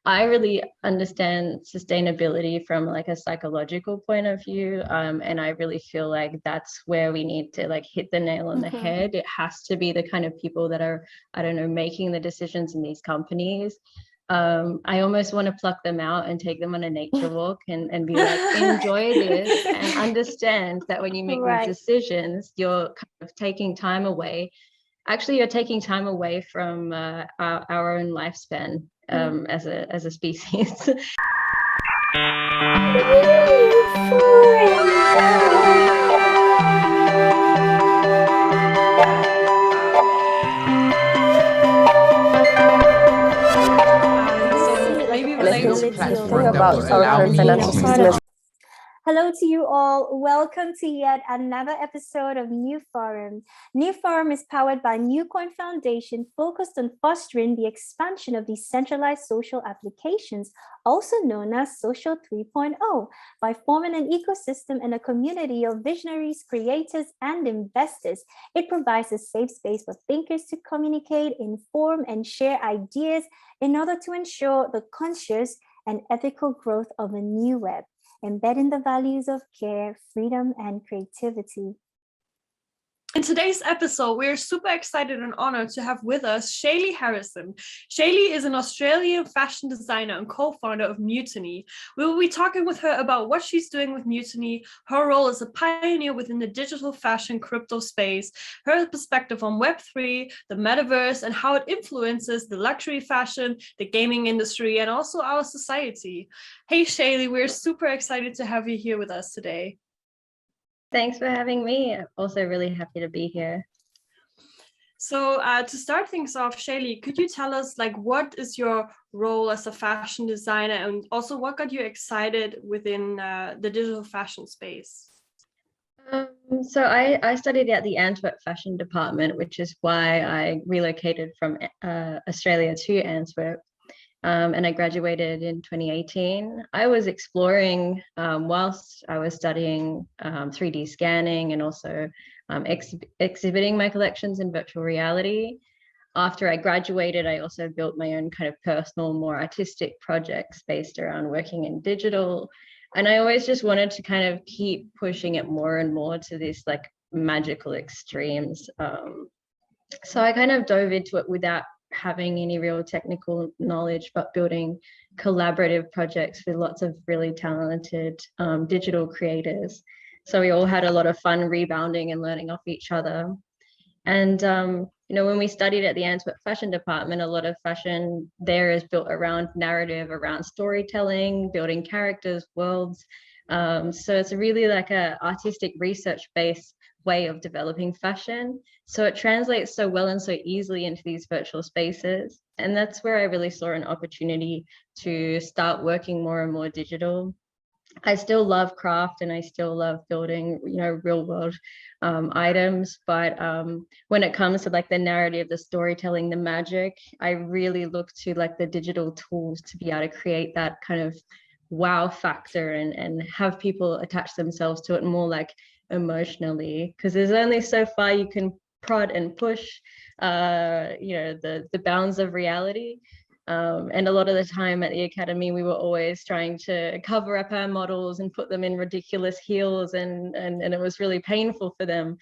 I really understand sustainability from like a psychological point of view. And I really feel like that's where we need to like hit the nail on the head. It has to be the kind of people that are, I don't know, making the decisions in these companies. I almost want to pluck them out and take them on a nature walk and be like, enjoy this and understand that when you make these decisions, you're kind of taking time away. Actually, you're taking time away from our own lifespan as a species. Hello to you all. Welcome to yet another episode of NewForum. NewForum is powered by Newfoundation, focused on fostering the expansion of decentralized social applications, also known as Social 3.0, by forming an ecosystem and a community of visionaries, creators, and investors. It provides a safe space for thinkers to communicate, inform, and share ideas in order to ensure the conscious and ethical growth of a new web, embedding the values of care, freedom, and creativity. In today's episode, we're super excited and honored to have with us Shayli Harrison. Shayli is an Australian fashion designer and co-founder of Mutani. We will be talking with her about what she's doing with Mutani, her role as a pioneer within the digital fashion crypto space, her perspective on Web.III, the metaverse, and how it influences the luxury fashion, the gaming industry, and also our society. Hey, Shayli, we're super excited to have you here with us today. Thanks for having me. I'm also really happy to be here. So to start things off, Shayli, could you tell us what is your role as a fashion designer, and also what got you excited within the digital fashion space? So I studied at the Antwerp fashion department, which is why I relocated from Australia to Antwerp. And I graduated in 2018. I was exploring whilst I was studying 3D scanning and also exhibiting my collections in virtual reality. After I graduated, I also built my own kind of personal, more artistic projects based around working in digital. And I always just wanted to kind of keep pushing it more and more to these like magical extremes. So I kind of dove into it without having any real technical knowledge, but building collaborative projects with lots of really talented digital creators. So we all had a lot of fun rebounding and learning off each other. And when we studied at the Antwerp fashion department, a lot of fashion there is built around narrative, around storytelling, building characters, worlds. So it's really like a artistic research-based way of developing fashion. So it translates so well and so easily into these virtual spaces. And that's where I really saw an opportunity to start working more and more digital. I still love craft and I still love building, real world items. But when it comes to like the narrative, the storytelling, the magic, I really look to like the digital tools to be able to create that kind of wow factor and have people attach themselves to it more like emotionally, because there's only so far you can prod and push the bounds of reality, and a lot of the time at the academy we were always trying to cover up our models and put them in ridiculous heels, and it was really painful for them.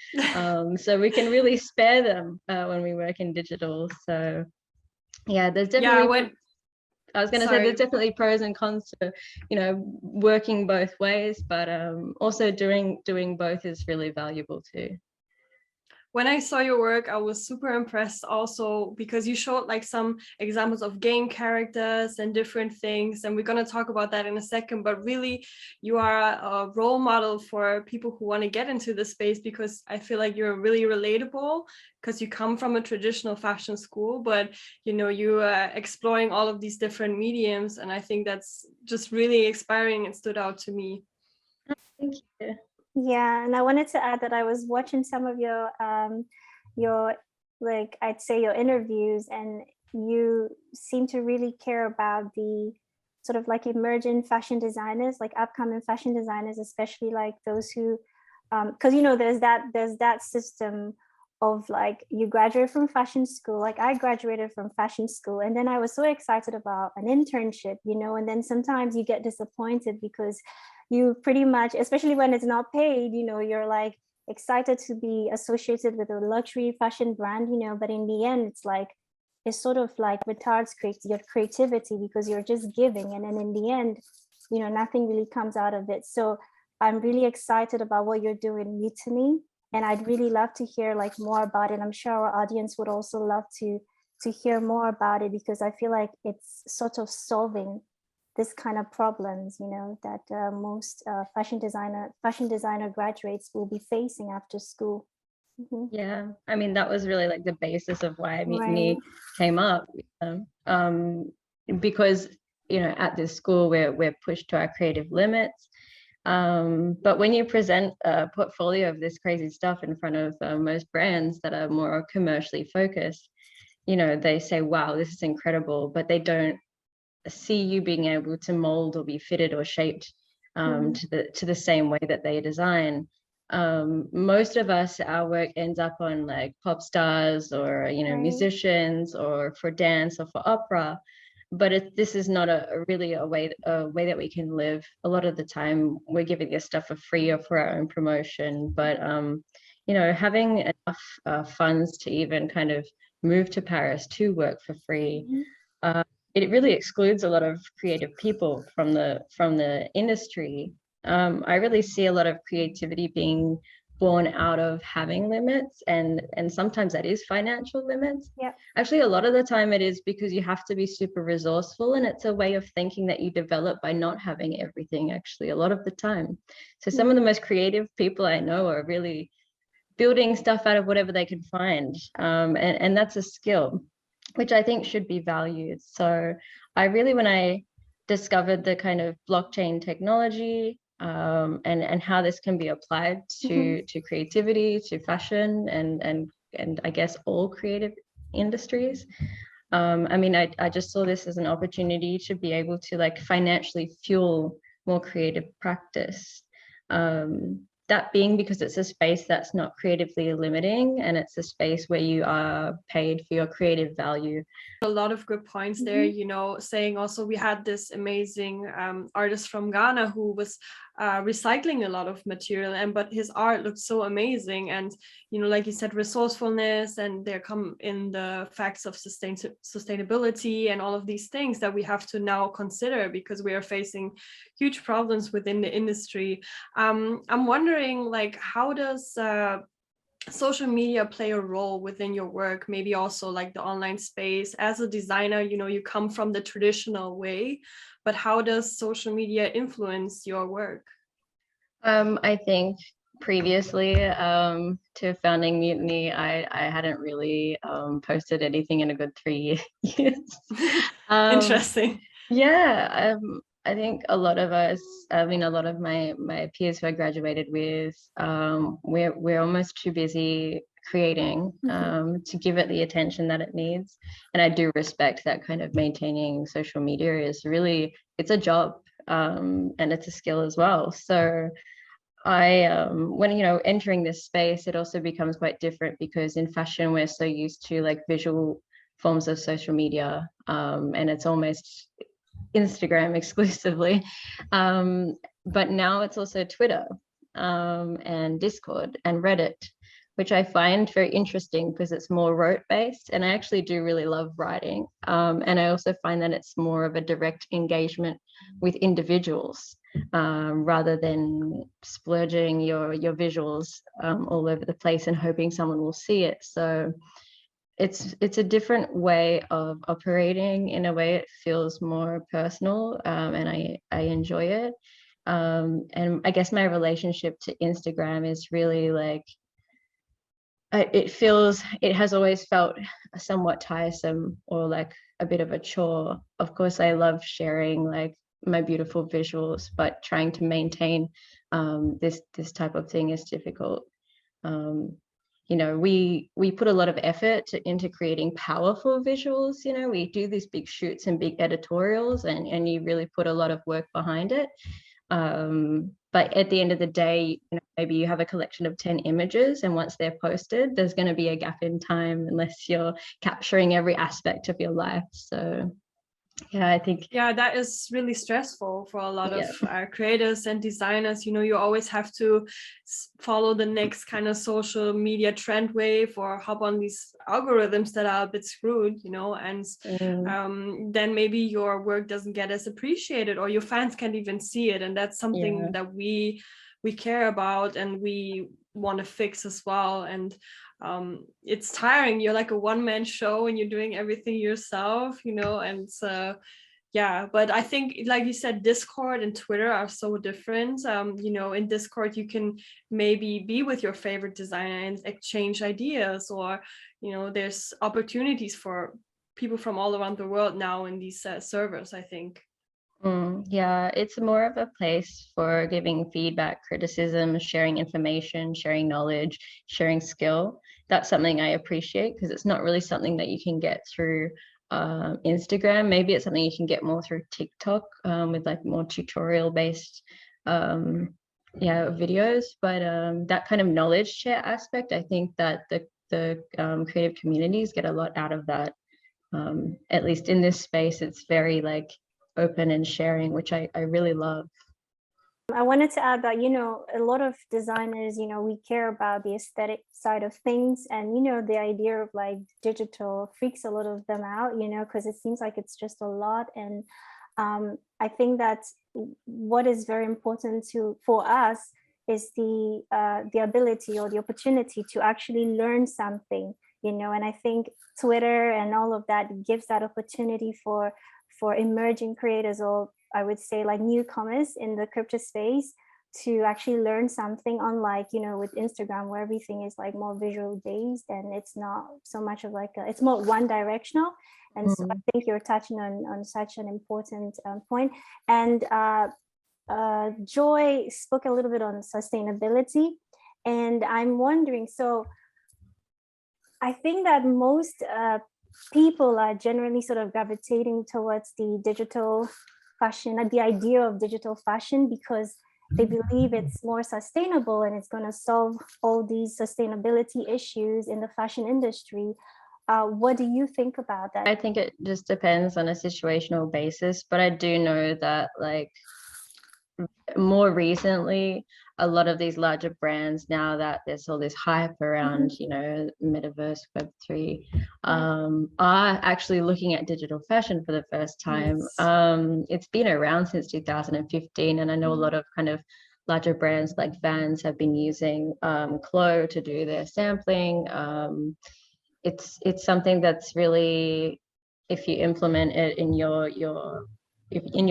So we can really spare them when we work in digital. So yeah, there's definitely I was going to say there's definitely pros and cons to, working both ways, but also doing both is really valuable too. When I saw your work, I was super impressed also because you showed like some examples of game characters and different things. And we're going to talk about that in a second, but really you are a role model for people who want to get into the space, because I feel like you're really relatable because you come from a traditional fashion school, but you are exploring all of these different mediums. And I think that's just really inspiring and stood out to me. Thank you. Yeah, and I wanted to add that I was watching some of your I'd say your interviews, and you seem to really care about the sort of like emerging fashion designers, like upcoming fashion designers, especially like those who, because there's that system of like, you graduate from fashion school, like I graduated from fashion school, and then I was so excited about an internship, you know, and then sometimes you get disappointed because you pretty much, especially when it's not paid, you know, you're like excited to be associated with a luxury fashion brand, you know, but in the end it's like, it sort of like retards your creativity because you're just giving, and then in the end, you know, nothing really comes out of it. So I'm really excited about what you're doing, Mutani, and I'd really love to hear like more about it. I'm sure our audience would also love to hear more about it, because I feel like it's sort of solving this kind of problems, you know, that most fashion designer graduates will be facing after school. Yeah, I mean, that was really like the basis of why Mutiny Right. came up, because, you know, at this school we're pushed to our creative limits. But when you present a portfolio of this crazy stuff in front of most brands that are more commercially focused, you know, they say, wow, this is incredible, but they don't see you being able to mold or be fitted or shaped to the same way that they design. Most of us, our work ends up on like pop stars or, you know, Right. musicians, or for dance or for opera. But this is not really a way that we can live. A lot of the time we're giving this stuff for free or for our own promotion. But you know, having enough funds to even kind of move to Paris to work for free, it really excludes a lot of creative people from the industry. I really see a lot of creativity being born out of having limits, and sometimes that is financial limits. Yeah. Actually, a lot of the time it is because you have to be super resourceful, and it's a way of thinking that you develop by not having everything, actually, a lot of the time. So some of the most creative people I know are really building stuff out of whatever they can find, and that's a skill which I think should be valued. So I really, when I discovered the kind of blockchain technology, and how this can be applied to creativity, to fashion, and I guess all creative industries, I mean, I just saw this as an opportunity to be able to like financially fuel more creative practice. That being because it's a space that's not creatively limiting, and it's a space where you are paid for your creative value. A lot of good points there, you know, saying also we had this amazing artist from Ghana who was recycling a lot of material, but his art looked so amazing. And, you know, like you said, resourcefulness, and there come in the facts of sustainability and all of these things that we have to now consider, because we are facing huge problems within the industry. I'm wondering, like, how does social media play a role within your work? Maybe also like the online space. As a designer, you know, you come from the traditional way, but how does social media influence your work? I think previously to founding Mutiny, I hadn't really posted anything in a good 3 years. Interesting. Yeah, I think a lot of us, I mean, a lot of my peers who I graduated with, we're almost too busy creating to give it the attention that it needs. And I do respect that kind of maintaining social media is really, it's a job, and it's a skill as well. So when, you know, entering this space, it also becomes quite different, because in fashion we're so used to like visual forms of social media, and it's almost Instagram exclusively, but now it's also Twitter, and Discord and Reddit, which I find very interesting because it's more rote based, and I actually do really love writing, and I also find that it's more of a direct engagement with individuals, rather than splurging your visuals all over the place and hoping someone will see it. So it's a different way of operating. In a way, it feels more personal, and I enjoy it. And I guess my relationship to Instagram is really like, it has always felt somewhat tiresome, or like a bit of a chore. Of course, I love sharing like my beautiful visuals, but trying to maintain this type of thing is difficult. You know, we put a lot of effort into creating powerful visuals. You know, we do these big shoots and big editorials, and you really put a lot of work behind it. But at the end of the day, you know, maybe you have a collection of 10 images, and once they're posted, there's going to be a gap in time unless you're capturing every aspect of your life. So yeah, I think that is really stressful for a lot of yeah. creators and designers. You always have to follow the next kind of social media trend wave or hop on these algorithms that are a bit screwed, and then maybe your work doesn't get as appreciated, or your fans can't even see it. And that's something that we care about and we want to fix as well. And it's tiring. You're like a one-man show and you're doing everything yourself, and so but I think, like you said, Discord and Twitter are so different. In Discord you can maybe be with your favorite designer and exchange ideas, or there's opportunities for people from all around the world now in these servers, I think. Yeah, it's more of a place for giving feedback, criticism, sharing information, sharing knowledge, sharing skill. That's something I appreciate, because it's not really something that you can get through Instagram. Maybe it's something you can get more through TikTok with like more tutorial based videos. But that kind of knowledge share aspect, I think that the creative communities get a lot out of that. At least in this space, it's very like open and sharing, which I really love. I wanted to add that, a lot of designers, we care about the aesthetic side of things, and, the idea of like digital freaks a lot of them out, because it seems like it's just a lot. And I think that what is very important for us is the ability or the opportunity to actually learn something, and I think Twitter and all of that gives that opportunity for emerging creators, or I would say like newcomers in the crypto space, to actually learn something, unlike, with Instagram, where everything is like more visual based and it's not so much of like it's more one directional. And so I think you're touching on such an important point. And Joy spoke a little bit on sustainability, and I'm wondering, so I think that most people are generally sort of gravitating towards the digital fashion, the idea of digital fashion, because they believe it's more sustainable and it's going to solve all these sustainability issues in the fashion industry. What do you think about that? I think it just depends on a situational basis, but I do know that like more recently, a lot of these larger brands, now that there's all this hype around, metaverse, Web3, are actually looking at digital fashion for the first time. Yes. It's been around since 2015, and I know a lot of kind of larger brands like Vans have been using Clo to do their sampling. It's something that's really, if you implement it in your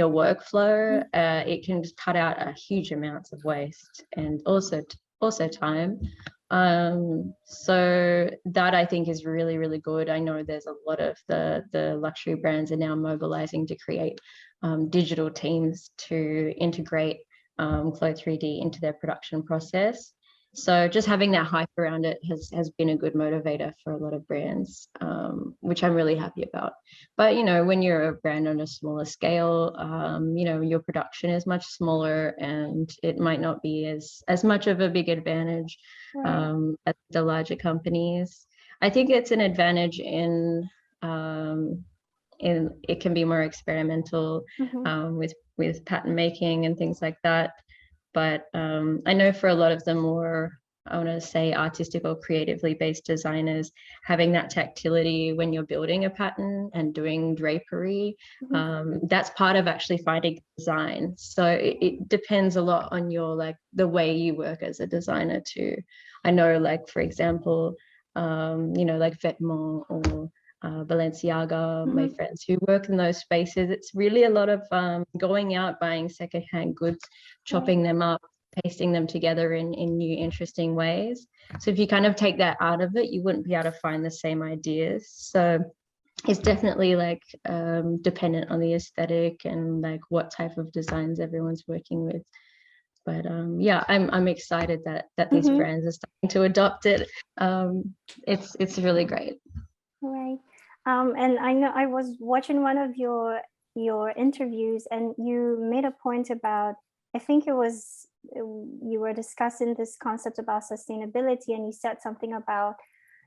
workflow, it can just cut out a huge amounts of waste and also time. So that I think is really, really good. I know there's a lot of the luxury brands are now mobilizing to create digital teams to integrate Clo3D into their production process. So just having that hype around it has been a good motivator for a lot of brands, which I'm really happy about. But, when you're a brand on a smaller scale, your production is much smaller, and it might not be as much of a big advantage as the larger companies. I think it's an advantage in it can be more experimental with pattern making and things like that. But I know for a lot of the more, I want to say, artistic or creatively based designers, having that tactility when you're building a pattern and doing drapery, that's part of actually finding design. So it depends a lot on your, like, the way you work as a designer too. I know, like, for example, like Vetements or Balenciaga, my friends who work in those spaces, it's really a lot of going out, buying secondhand goods, chopping them up, pasting them together in new, interesting ways. So if you kind of take that out of it, you wouldn't be able to find the same ideas. So it's definitely like dependent on the aesthetic and like what type of designs everyone's working with. But I'm excited that these brands are starting to adopt it. It's really great. Right. And I know I was watching one of your interviews, and you made a point about, I think it was you were discussing this concept about sustainability, and you said something about,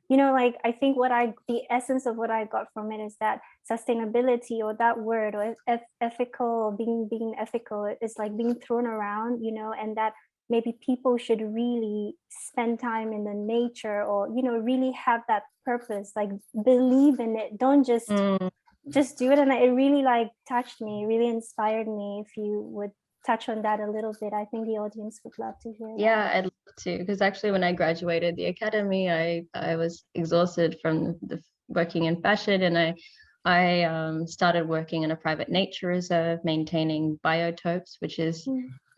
you know, like, I think the essence of what I got from it is that sustainability, or that word, or ethical, or being ethical, is like being thrown around, you know, and that maybe people should really spend time in the nature, or, you know, really have that purpose, like believe in it, don't just do it. And it really like touched me, really inspired me. If you would touch on that a little bit, I think the audience would love to hear that. Yeah, I'd love to, because actually when I graduated the academy, I was exhausted from the working in fashion, and I started working in a private nature reserve, maintaining biotopes, which is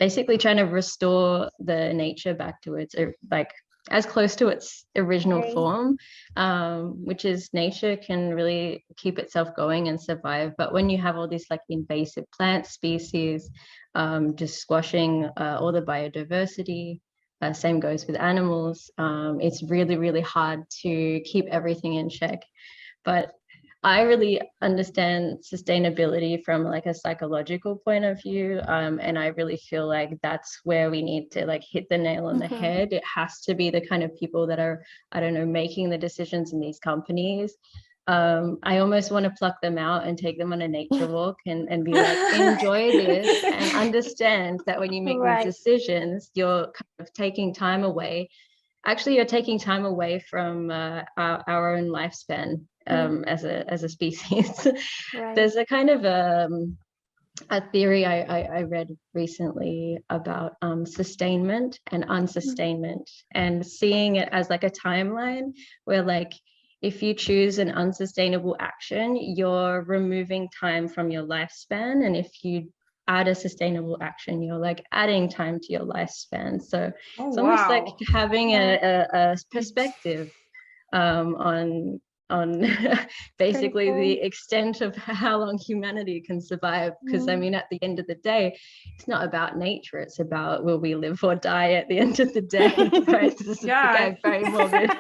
basically trying to restore the nature back to its like as close to its original form, which is nature can really keep itself going and survive. But when you have all these like invasive plant species, just squashing all the biodiversity, same goes with animals, it's really, really hard to keep everything in check. But I really understand sustainability from like a psychological point of view. And I really feel like that's where we need to like hit the nail on the head. It has to be the kind of people that are, I don't know, making the decisions in these companies. I almost want to pluck them out and take them on a nature walk and be like, enjoy this, and understand that when you make these decisions, you're kind of taking time away. Actually, you're taking time away from our own lifespan as a species. There's a kind of a theory I read recently about sustainment and unsustainment, and seeing it as like a timeline where, like, if you choose an unsustainable action, you're removing time from your lifespan, and if you add a sustainable action, you're like adding time to your lifespan. So it's almost like having a perspective on basically the extent of how long humanity can survive. Because I mean, at the end of the day, it's not about nature, it's about will we live or die at the end of the day. Right? This is very morbid.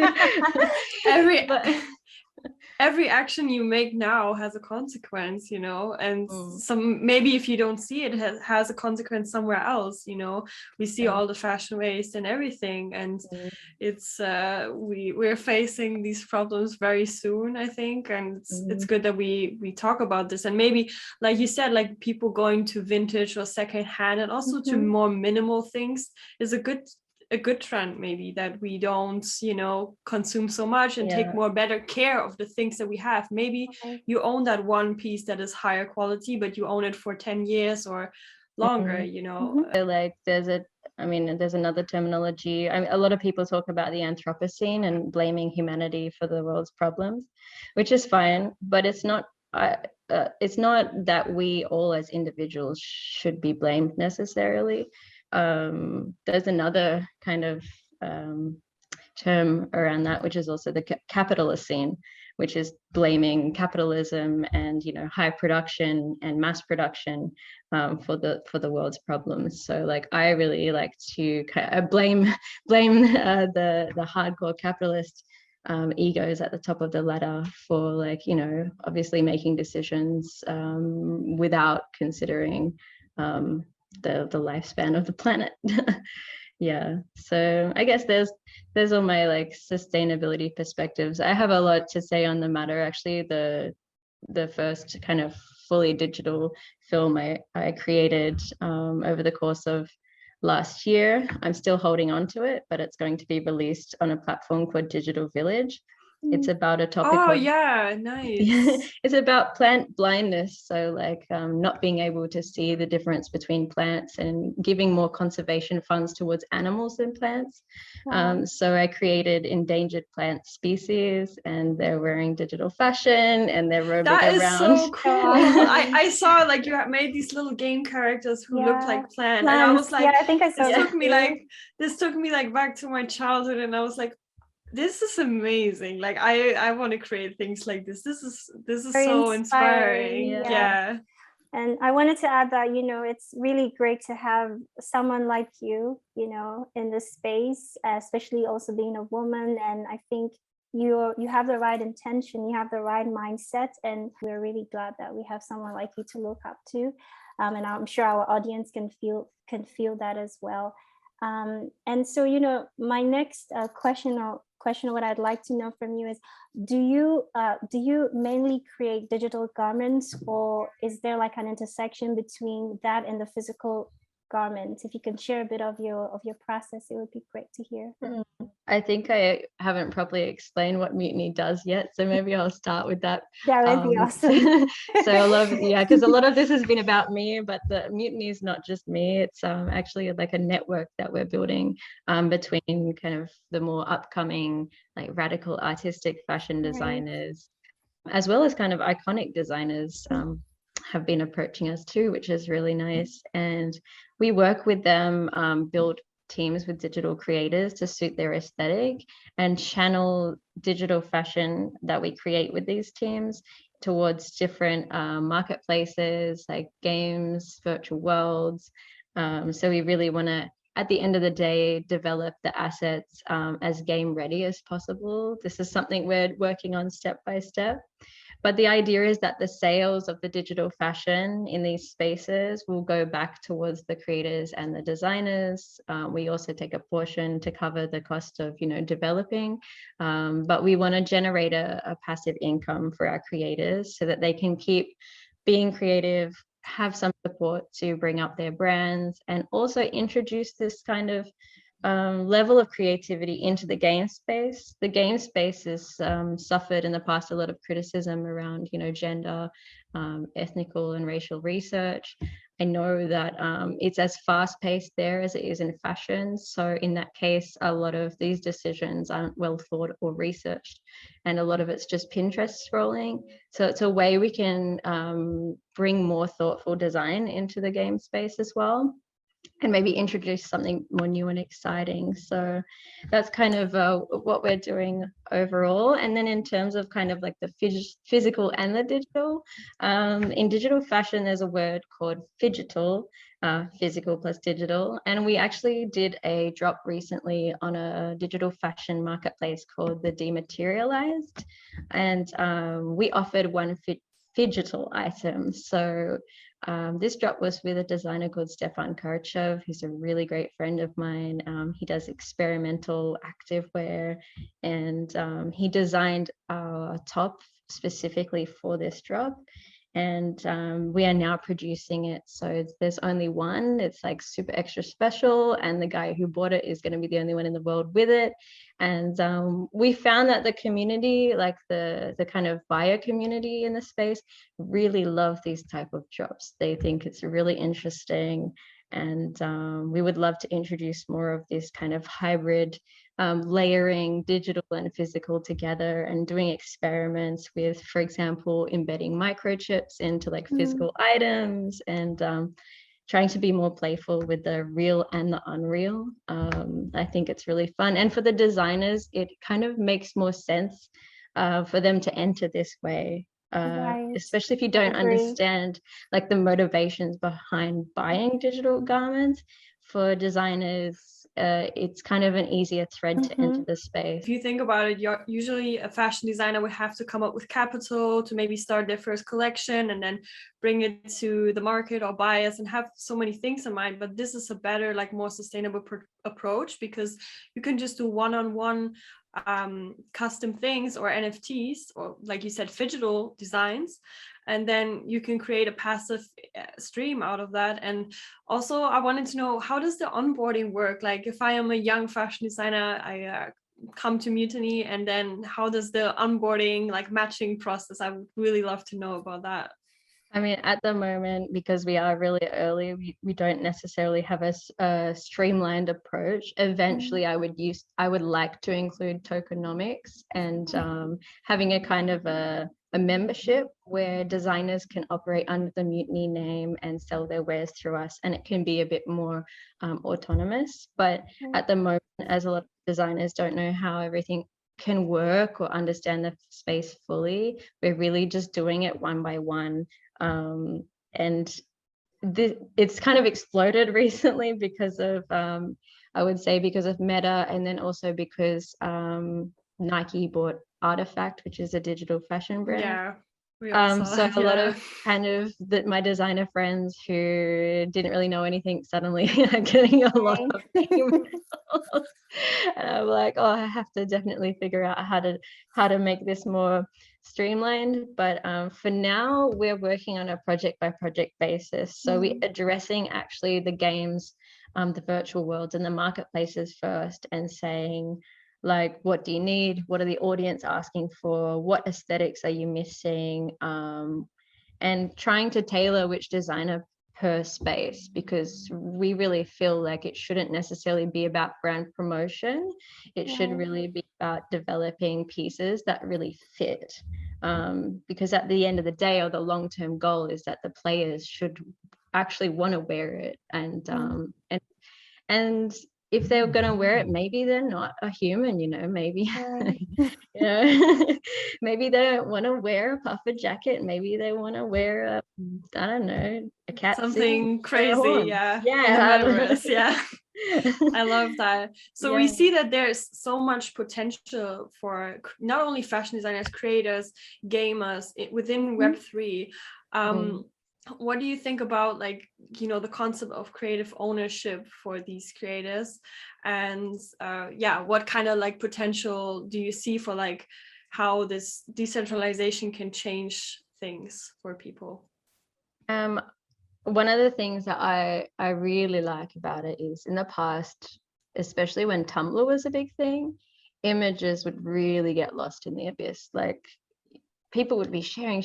Every action you make now has a consequence, you know, and some, maybe if you don't see it, it has a consequence somewhere else, you know. We see all the fashion waste and everything, and it's we're facing these problems very soon, I think, and it's good that we talk about this. And maybe, like you said, like people going to vintage or secondhand, and also to more minimal things is a good trend, maybe, that we don't, you know, consume so much and take more better care of the things that we have. Maybe you own that one piece that is higher quality, but you own it for 10 years or longer, you know. Like there's another terminology. I mean, a lot of people talk about the Anthropocene and blaming humanity for the world's problems, which is fine, but it's not that we all as individuals should be blamed necessarily. There's another kind of term around that, which is also the Capitalism, which is blaming capitalism and, you know, high production and mass production for the world's problems. So like I really like to blame the hardcore capitalist egos at the top of the ladder for, like, you know, obviously making decisions without considering the lifespan of the planet. Yeah, so I guess there's all my like sustainability perspectives. I have a lot to say on the matter. Actually, the first kind of fully digital film I created over the course of last year. I'm still holding on to it, but it's going to be released on a platform called Digital Village. It's about a topic nice. It's about plant blindness, so like not being able to see the difference between plants, and giving more conservation funds towards animals than plants. So I created endangered plant species, and they're wearing digital fashion and they're roaming around. That is so cool. I saw like you have made these little game characters who look like plants, and I was like, I think I saw this took me like back to my childhood, and I was like, this is amazing. Like I want to create things like this. This is so inspiring. Yeah. And I wanted to add that, you know, it's really great to have someone like you know, in this space, especially also being a woman. And I think you have the right intention, you have the right mindset, and we're really glad that we have someone like you to look up to. and I'm sure our audience can feel that as well. And so, you know, my next question what I'd like to know from you is, do you mainly create digital garments, or is there like an intersection between that and the physical garments? If you can share a bit of your process, it would be great to hear. I think I haven't properly explained what Mutani does yet, so maybe I'll start with that. That would be awesome. So because a lot of this has been about me, but the Mutani is not just me. It's actually like a network that we're building between kind of the more upcoming, like radical artistic fashion designers, as well as kind of iconic designers have been approaching us too, which is really nice. And we work with them, build teams with digital creators to suit their aesthetic, and channel digital fashion that we create with these teams towards different marketplaces like games, virtual worlds. So we really want to, at the end of the day, develop the assets as game ready as possible. This is something we're working on step by step. But the idea is that the sales of the digital fashion in these spaces will go back towards the creators and the designers. We also take a portion to cover the cost of, you know, developing. But we want to generate a passive income for our creators so that they can keep being creative, have some support to bring up their brands, and also introduce this kind of level of creativity into the game space. The game space has suffered in the past a lot of criticism around, you know, gender, ethnical and racial research. I know that it's as fast paced there as it is in fashion. So in that case, a lot of these decisions aren't well thought or researched, and a lot of it's just Pinterest scrolling. So it's a way we can bring more thoughtful design into the game space as well, and maybe introduce something more new and exciting. So that's kind of what we're doing overall. And then in terms of kind of like the physical and the digital, in digital fashion, there's a word called phygital, physical plus digital. And we actually did a drop recently on a digital fashion marketplace called the Dematerialized. And we offered one phygital item. So this drop was with a designer called Stefan Karachev, who's a really great friend of mine. He does experimental activewear, and he designed our top specifically for this drop. And we are now producing it. So there's only one. It's like super extra special. And the guy who bought it is going to be the only one in the world with it. And we found that the community, like the kind of buyer community in the space, really love these type of drops. They think it's really interesting. And we would love to introduce more of this kind of hybrid layering digital and physical together, and doing experiments with, for example, embedding microchips into like physical items, and trying to be more playful with the real and the unreal. I think it's really fun. And for the designers, it kind of makes more sense for them to enter this way. Especially if you don't understand like the motivations behind buying digital garments. For designers, it's kind of an easier thread to enter the space. If you think about it, you're usually a fashion designer would have to come up with capital to maybe start their first collection and then bring it to the market or buyers, and have so many things in mind. But this is a better, like more sustainable approach, because you can just do one-on-one custom things, or NFTs, or like you said, phygital designs, and then you can create a passive stream out of that. And also I wanted to know, how does the onboarding work? Like if I am a young fashion designer, I come to Mutani, and then how does the onboarding, like matching process? I would really love to know about that. I mean, at the moment, because we are really early, we don't necessarily have a streamlined approach. Eventually, I would like to include tokenomics, and having a kind of a membership where designers can operate under the Mutani name and sell their wares through us, and it can be a bit more autonomous. But at the moment, as a lot of designers don't know how everything can work or understand the space fully, we're really just doing it one by one. And it's kind of exploded recently because of I would say because of Meta, and then also because Nike bought Artifact, which is a digital fashion brand. We also So have, a lot yeah. of kind of my designer friends who didn't really know anything suddenly are getting a lot of game involved. And I'm like, oh, I have to definitely figure out how to make this more streamlined. But for now, we're working on a project by project basis. So we're addressing actually the games, the virtual worlds and the marketplaces first, and saying, like, what do you need? What are the audience asking for? What aesthetics are you missing? And trying to tailor which designer per space, because we really feel like it shouldn't necessarily be about brand promotion. It should really be about developing pieces that really fit. Because at the end of the day, or the long-term goal, is that the players should actually want to wear it. And if they're going to wear it, maybe they're not a human, maybe, maybe they don't want to wear a puffer jacket. Maybe they want to wear I don't know, a cat Something crazy, yeah. Yeah. Metaverse, yeah. I love that. So we see that there's so much potential for not only fashion designers, creators, gamers within Web3. What do you think about, like, the concept of creative ownership for these creators? And what kind of like potential do you see for like how this decentralization can change things for people? One of the things that I really like about it is, in the past, especially when Tumblr was a big thing, images would really get lost in the abyss. Like, people would be sharing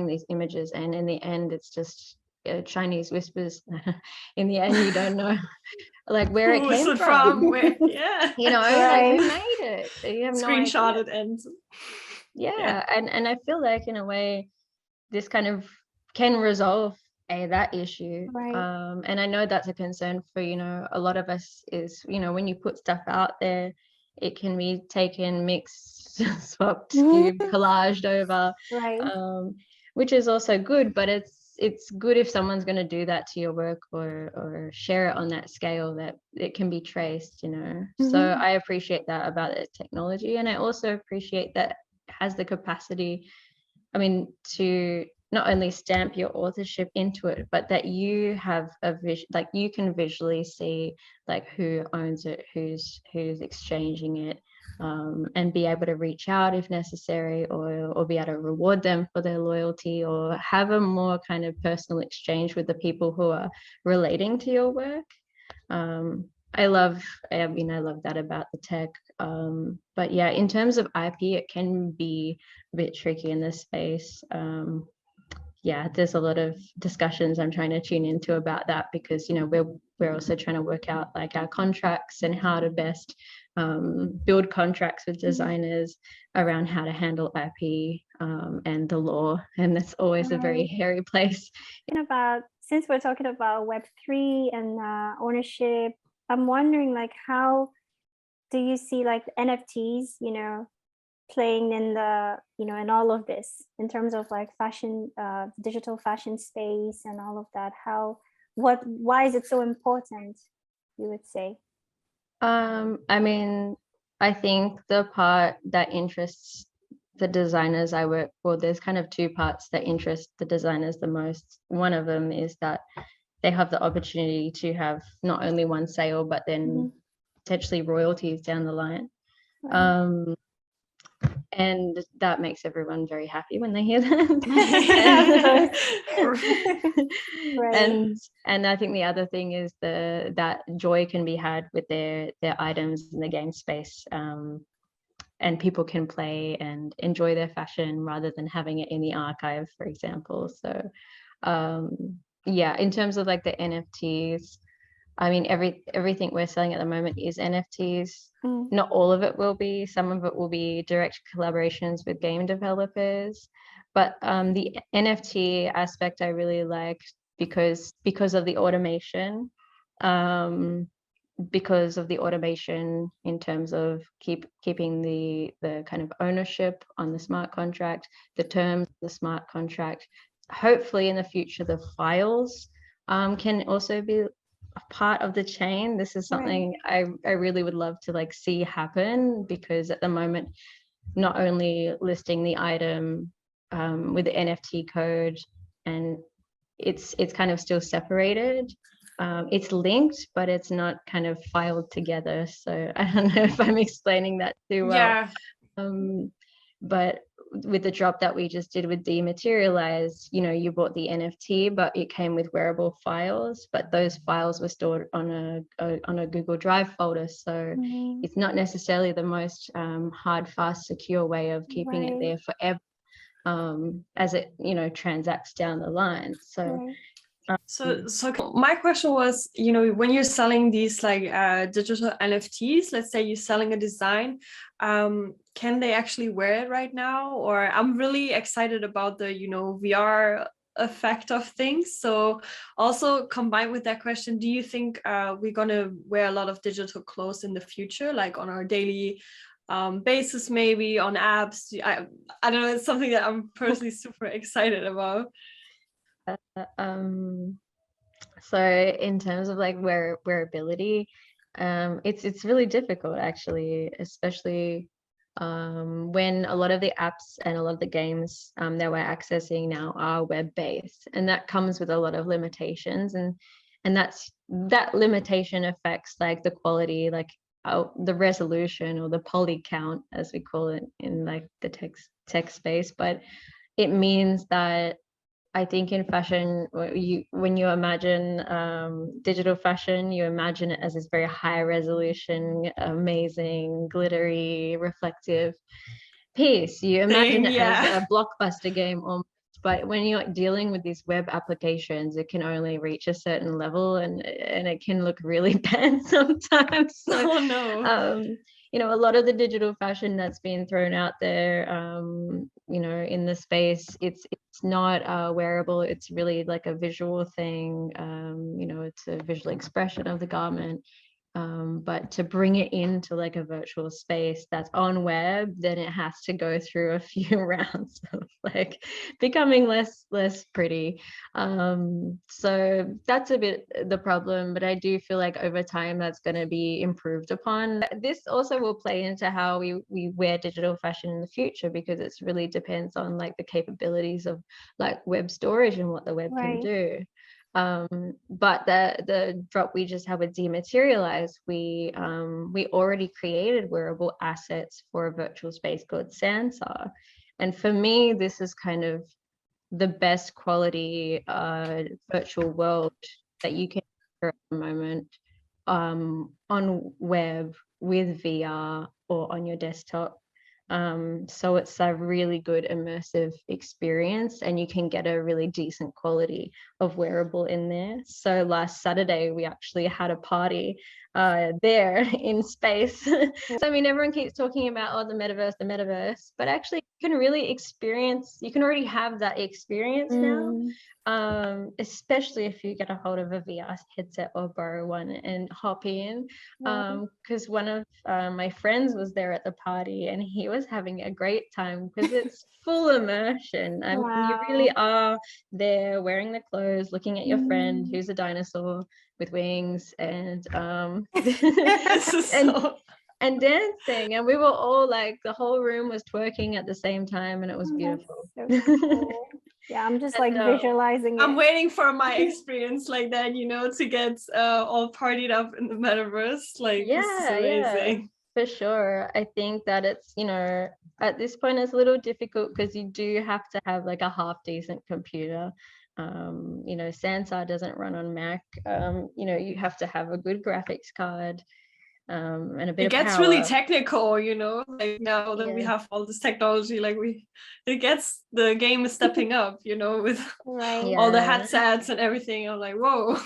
these images, and in the end, it's just Chinese whispers. In the end, you don't know like where it came from. Where, yeah. Like, who made it? You have no idea. Screenshotted and and I feel like, in a way, this kind of can resolve that issue. And I know that's a concern for a lot of us, is when you put stuff out there, it can be taken, mixed, swapped, skewed, collaged over, which is also good, but it's good if someone's going to do that to your work, or share it on that scale, that it can be traced. So I appreciate that about the technology, and I also appreciate that it has the capacity, to not only stamp your authorship into it, but that you have a vision, like you can visually see like who owns it, who's exchanging it, and be able to reach out if necessary, or be able to reward them for their loyalty, or have a more kind of personal exchange with the people who are relating to your work. I love that about the tech. But yeah, in terms of IP, it can be a bit tricky in this space. There's a lot of discussions I'm trying to tune into about that, because we're also trying to work out like our contracts and how to best build contracts with designers around how to handle IP and the law, and that's always a very hairy place. Since we're talking about Web3 and ownership, I'm wondering, like, how do you see like NFTs, playing in the, in all of this, in terms of like fashion, digital fashion space and all of that? Why is it so important, you would say? I think the part that interests the designers I work for, there's kind of two parts that interest the designers the most. One of them is that they have the opportunity to have not only one sale, but then potentially royalties down the line. And that makes everyone very happy when they hear that. And I think the other thing is that joy can be had with their items in the game space, and people can play and enjoy their fashion rather than having it in the archive, for example. So in terms of like the NFTs, everything we're selling at the moment is NFTs. Not all of it will be. Some of it will be direct collaborations with game developers. But the NFT aspect I really like, because of the automation, in terms of keeping the kind of ownership on the smart contract, the terms of the smart contract. Hopefully in the future, the files can also be a part of the chain. This is something I really would love to like see happen, because at the moment, not only listing the item with the NFT code, and it's kind of still separated. It's linked, but it's not kind of filed together. So I don't know if I'm explaining that too well. Yeah. But with the drop that we just did with Dematerialize, you know, you bought the NFT, but it came with Wearable files, but those files were stored on a Google Drive folder. So it's not necessarily the most hard, fast, secure way of keeping it there forever, as it, you know, transacts down the line. So my question was, you know, when you're selling these like digital NFTs, let's say you're selling a design, can they actually wear it right now? Or I'm really excited about the, you know, VR effect of things. So also combined with that question, do you think we're gonna wear a lot of digital clothes in the future, like on our daily basis, maybe on apps? I don't know, it's something that I'm personally super excited about. So in terms of like wearability, it's really difficult actually, especially when a lot of the apps and a lot of the games that we're accessing now are web-based, and that comes with a lot of limitations, and that limitation affects like the quality, like the resolution or the poly count, as we call it in like the tech space. But it means that I think in fashion, when you imagine digital fashion, you imagine it as this very high resolution, amazing, glittery, reflective piece. You imagine it as a blockbuster game almost. But when you're dealing with these web applications, it can only reach a certain level, and it can look really bad sometimes. So, oh no. You know, a lot of the digital fashion that's been thrown out there, you know, in the space, it's not wearable. It's really like a visual thing. You know, it's a visual expression of the garment. But to bring it into like a virtual space that's on web, then it has to go through a few rounds of like becoming less pretty. So that's a bit the problem, but I do feel like over time that's going to be improved upon. This also will play into how we wear digital fashion in the future, because it really depends on like the capabilities of like web storage and what the web can do. But the drop we just had with Dematerialize, we already created wearable assets for a virtual space called Sansa, and for me this is kind of the best quality virtual world that you can at the moment on web with VR or on your desktop. So it's a really good immersive experience, and you can get a really decent quality of wearable in there. So last Saturday we actually had a party there in space. So I mean, everyone keeps talking about, oh, the metaverse, but actually you can really experience, you can already have that experience now. Especially if you get a hold of a VR headset or borrow one and hop in, because one of my friends was there at the party and he was having a great time because it's full immersion. I mean, you really are there wearing the clothes, looking at your friend who's a dinosaur with wings, and and dancing, and we were all like, the whole room was twerking at the same time, and it was beautiful. So cool. Yeah, I'm just like visualizing it. I'm waiting for my experience like that, you know, to get all partied up in the metaverse. Like, this is amazing. For sure. I think that it's, you know, at this point it's a little difficult because you do have to have like a half decent computer. You know, Sansa doesn't run on Mac. You know, you have to have a good graphics card. And a bit it gets really technical, you know, like now that we have all this technology, like the game is stepping up, you know, with all the headsets and everything. I'm like, whoa.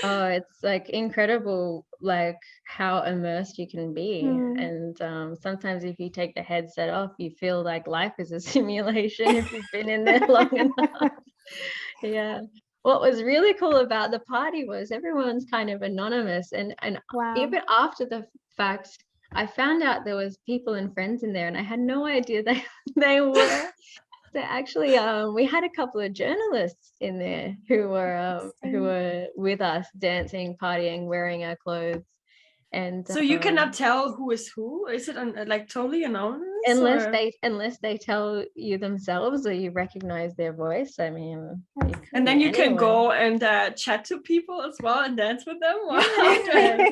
Oh, it's like incredible, like how immersed you can be. And sometimes if you take the headset off, you feel like life is a simulation if you've been in there long enough. Yeah. What was really cool about the party was everyone's kind of anonymous, and even after the fact, I found out there was people and friends in there, and I had no idea they were. So actually, we had a couple of journalists in there who were with us, dancing, partying, wearing our clothes, And so you cannot tell who is who? Is it like totally anonymous? Unless they tell you themselves or you recognize their voice. I mean, and then you can go and chat to people as well and dance with them.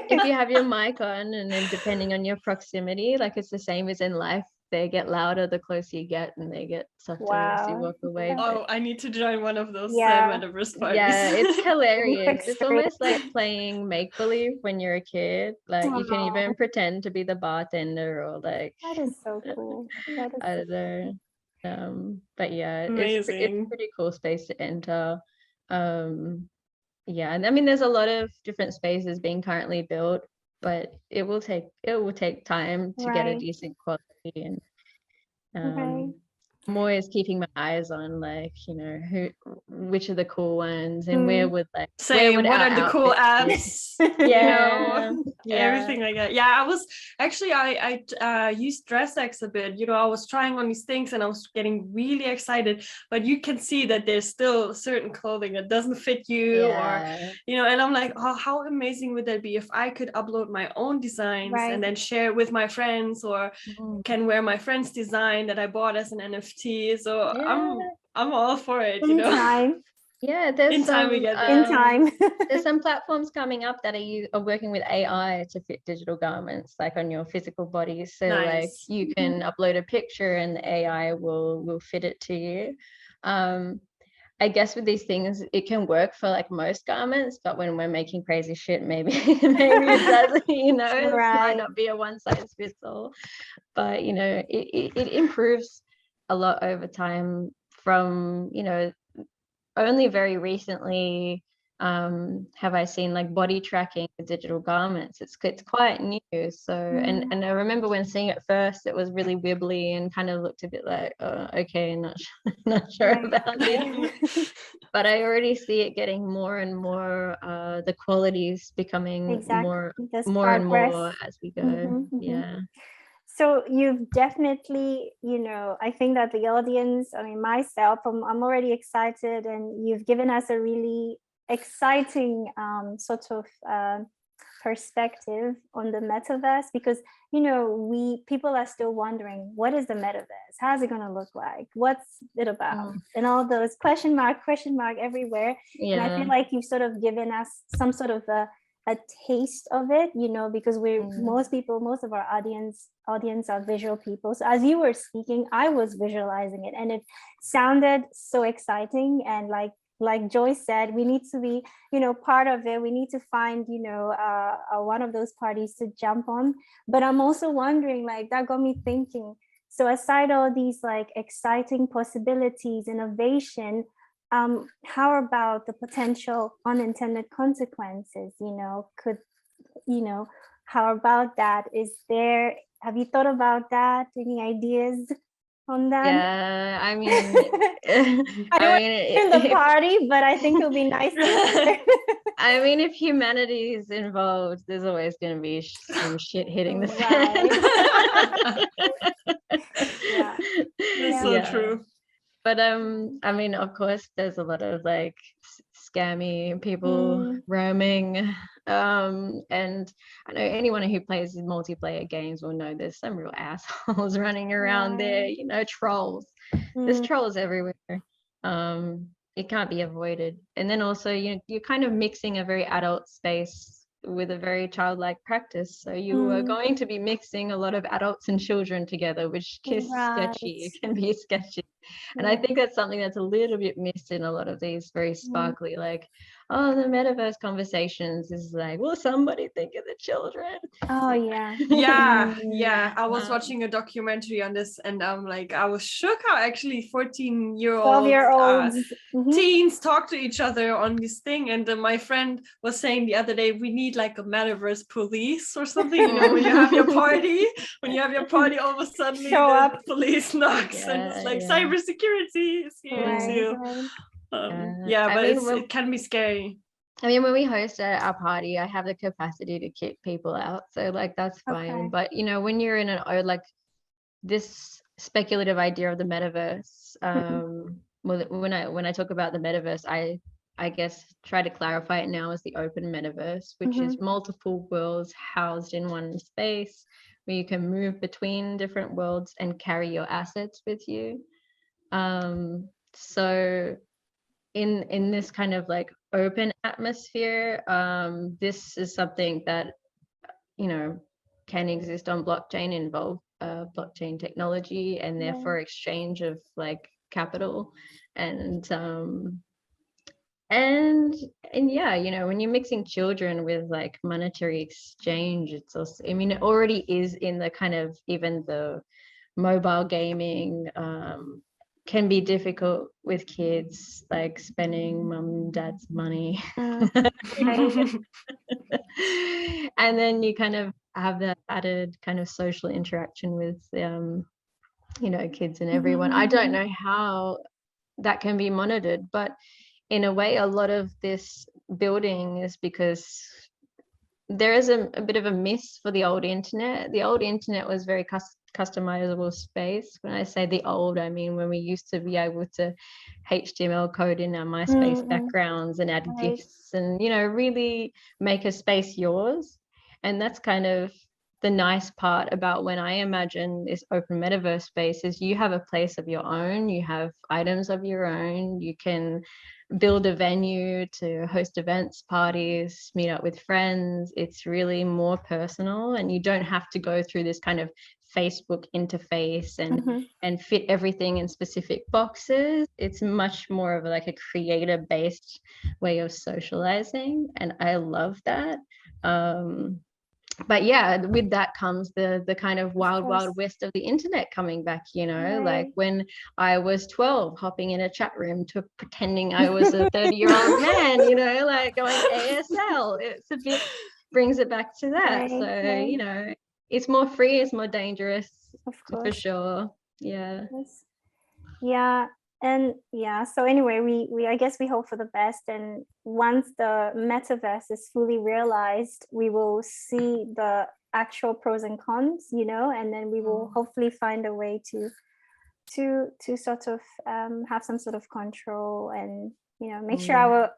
If you have your mic on, and then depending on your proximity, like it's the same as in life, they get louder the closer you get, and they get softer as you walk away. Oh, I need to join one of those metaverse parties. Yeah, it's hilarious. It's almost like playing make-believe when you're a kid. Like you can even pretend to be the bartender, or like that is so cool. I don't know. But yeah, it's pretty cool space to enter. Yeah, and I mean there's a lot of different spaces being currently built, but it will take time to get a decent quality. And I'm always keeping my eyes on, like, you know, which are the cool ones, and where would what are the cool apps? Everything like that. Yeah, I was actually I used DressX a bit. You know, I was trying on these things and I was getting really excited, but you can see that there's still certain clothing that doesn't fit you, or you know, and I'm like, oh, how amazing would that be if I could upload my own designs and then share it with my friends, or can wear my friend's design that I bought as an NFT. So I'm all for it, you know. There's time. There's some platforms coming up that are working with AI to fit digital garments, like on your physical body. So like you can upload a picture and the AI will fit it to you. I guess with these things, it can work for like most garments, but when we're making crazy shit, maybe it doesn't, you know, it might not be a one size fits all. But you know, it improves a lot over time. From, you know, only very recently have I seen like body tracking with digital garments. It's quite new. So and I remember when seeing it first, it was really wibbly and kind of looked a bit like, oh, okay, not sure about it. But I already see it getting more and more, the qualities becoming more and more as we go. So you've definitely, you know, I think that the audience, I mean, myself, I'm already excited, and you've given us a really exciting sort of perspective on the metaverse, because, you know, people are still wondering, what is the metaverse? How's it going to look like? What's it about? And all those question mark everywhere. And I feel like you've sort of given us some sort of a taste of it, you know, because most of our audience are visual people. So as you were speaking, I was visualizing it, and it sounded so exciting. And like Joyce said, we need to be, you know, part of it. We need to find, you know, one of those parties to jump on. But I'm also wondering, like, that got me thinking. So aside all these like exciting possibilities, innovation, how about the potential unintended consequences? You know, how about that? Have you thought about that? Any ideas on that? Yeah, I mean, I don't in the party, but I think it'll be nice. I mean, if humanity is involved, there's always going to be some shit hitting the fan. That's so true. But I mean, of course, there's a lot of like scammy people roaming. And I know anyone who plays multiplayer games will know there's some real assholes running around there, you know, trolls. There's trolls everywhere. It can't be avoided. And then also you're kind of mixing a very adult space with a very childlike practice. So you are going to be mixing a lot of adults and children together, which is sketchy. It can be sketchy. And I think that's something that's a little bit missed in a lot of these very sparkly, like, oh, the metaverse conversations is like, will somebody think of the children? Oh, yeah. Yeah. I was watching a documentary on this, and I'm like, I was shook how actually 12-year-olds teens talk to each other on this thing. And my friend was saying the other day, we need like a metaverse police or something, you know, when you have your party, all of a sudden the police knocks and it's like cybersecurity is here too. But it can be scary. I mean, when we host our party, I have the capacity to kick people out, so like that's fine. But you know, when you're in like this speculative idea of the metaverse, when I talk about the metaverse, I I guess, try to clarify it now as the open metaverse, which is multiple worlds housed in one space where you can move between different worlds and carry your assets with you. So in this kind of like open atmosphere, this is something that, you know, can exist on blockchain, involve blockchain technology, and therefore exchange of like capital and yeah, you know, when you're mixing children with like monetary exchange, it's also, I mean, it already is in the kind of, even the mobile gaming can be difficult with kids, like spending mum and dad's money. And then you kind of have that added kind of social interaction with you know, kids and everyone. I don't know how that can be monitored, but in a way, a lot of this building is because there is a bit of a miss for the old internet. The old internet was very customizable space. When I say the old, I mean when we used to be able to HTML code in our MySpace backgrounds and add GIFs and, you know, really make a space yours. And that's kind of the nice part about when I imagine this open metaverse space is you have a place of your own, you have items of your own, you can build a venue to host events, parties, meet up with friends. It's really more personal, and you don't have to go through this kind of Facebook interface and fit everything in specific boxes. It's much more of like a creator based way of socializing, and I love that. But yeah, with that comes the kind of wild west of the internet coming back, you know, like when I was 12 hopping in a chat room to pretending I was a 30-year-old man, you know, like going ASL. It's a bit, brings it back to that. You know, it's more free, it's more dangerous, for sure. Yeah. Yeah. And yeah, so anyway, we I guess we hope for the best, and once the metaverse is fully realized, we will see the actual pros and cons, you know, and then we will hopefully find a way to sort of have some sort of control, and, you know, make sure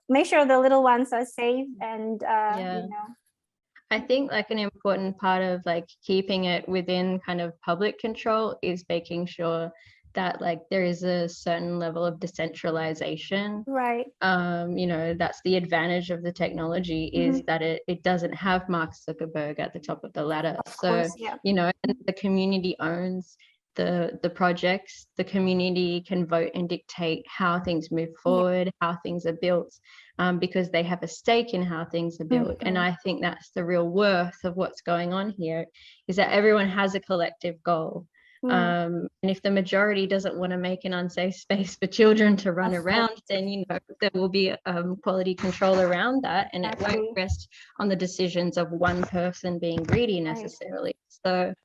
the little ones are safe, and you know. I think like an important part of like keeping it within kind of public control is making sure that like there is a certain level of decentralization. Right. You know, that's the advantage of the technology, is that it doesn't have Mark Zuckerberg at the top of the ladder. You know, and the community owns the projects. The community can vote and dictate how things move forward, how things are built, because they have a stake in how things are built. And I think that's the real worth of what's going on here, is that everyone has a collective goal. And if the majority doesn't want to make an unsafe space for children to run around, then, you know, there will be quality control around that, and it won't rest on the decisions of one person being greedy necessarily. So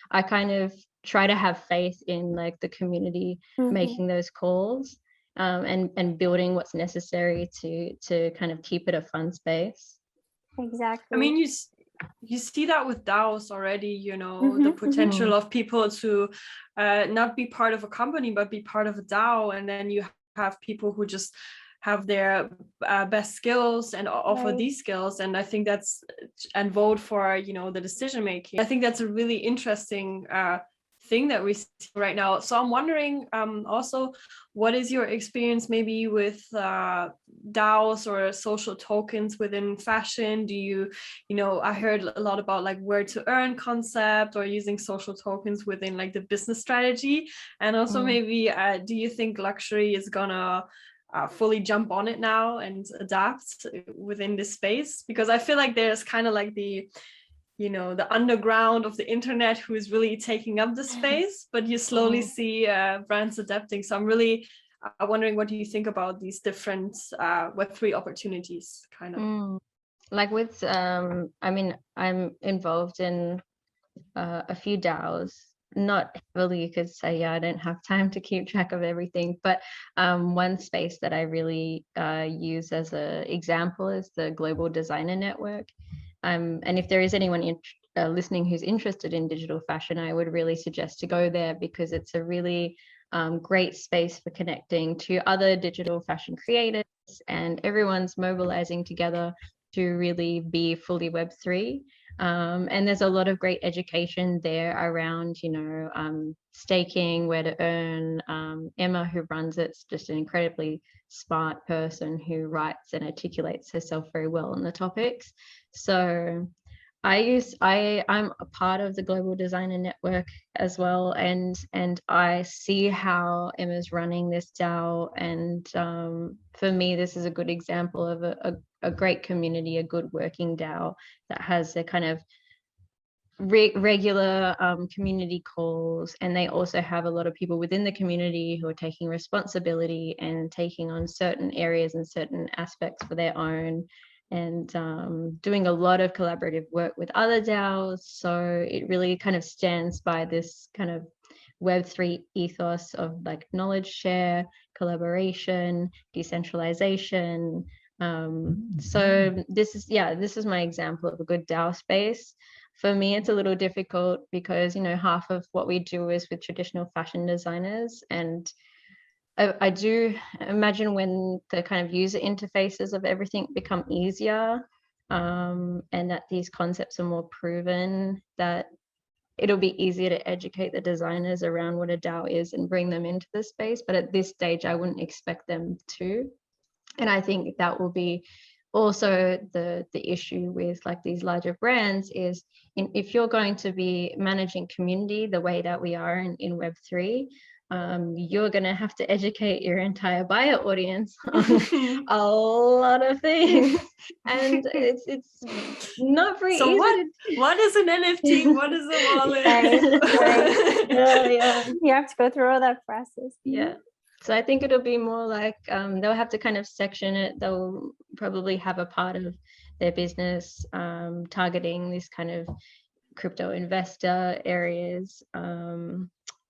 I kind of try to have faith in like the community making those calls, and building what's necessary to kind of keep it a fun space. Exactly. I mean, you see that with DAOs already, you know, the potential of people to not be part of a company, but be part of a DAO. And then you have people who just have their best skills and offer these skills. And I think and vote for, you know, the decision making. I think that's a really interesting thing that we see right now. So I'm wondering also, what is your experience maybe with DAOs or social tokens within fashion? Do you know, I heard a lot about like where to earn concept, or using social tokens within like the business strategy. And also maybe do you think luxury is gonna fully jump on it now and adapt within this space? Because I feel like there's kind of like the, you know, the underground of the internet who is really taking up the space, but you slowly see brands adapting. So I'm really wondering, what do you think about these different Web3 opportunities, kind of? Like with, I mean, I'm involved in a few DAOs, not heavily because I don't have time to keep track of everything, but one space that I really use as an example is the Global Designer Network. And if there is anyone listening who's interested in digital fashion, I would really suggest to go there, because it's a really great space for connecting to other digital fashion creators and everyone's mobilizing together to really be fully Web3. And there's a lot of great education there around, staking, where to earn. Emma, who runs it's just an incredibly smart person who writes and articulates herself very well on the topics. So I'm a part of the Global Designer Network as well, and I see how Emma's running this DAO, and for me this is a good example of a great community, a good working DAO that has a kind of regular community calls, and they also have a lot of people within the community who are taking responsibility and taking on certain areas and certain aspects for their own, and doing a lot of collaborative work with other DAOs. So it really kind of stands by this kind of Web3 ethos of like knowledge share, collaboration, decentralization. So this is my example of a good DAO space. For me, it's a little difficult because, half of what we do is with traditional fashion designers, and I do imagine when the kind of user interfaces of everything become easier, and that these concepts are more proven, that it'll be easier to educate the designers around what a DAO is and bring them into the space. But at this stage, I wouldn't expect them to. And I think that will be also the issue with like these larger brands is if you're going to be managing community the way that we are in Web3, you're going to have to educate your entire buyer audience on a lot of things, and it's not very so easy. What is an NFT? What is a wallet? Yeah. You have to go through all that process. Yeah. So I think it'll be more like they'll have to kind of section it. They'll probably have a part of their business targeting this kind of crypto investor areas,